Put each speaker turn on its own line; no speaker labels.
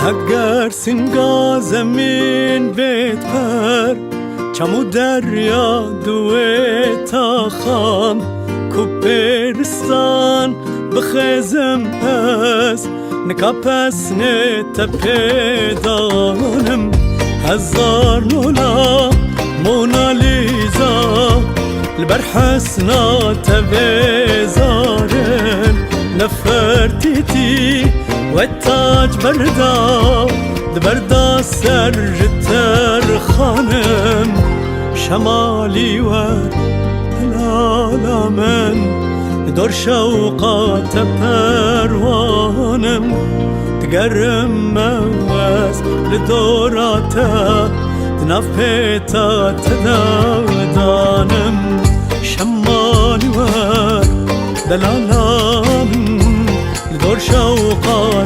اگر سنگا زمین بیت پر چمو دریا دوی تا خام کوپرستان بخزم پس نکا پس نت پیدانم هزار لولا مونالیزا لبر حسنات بزارن نفرتيتي والتاج بردا دبردا سرجتر خانم شمالي والهلال من دور شوقات پروانم تقرم موز لدوراتا تناف بيتا تدودانم شمالي والهلال من دور شوقات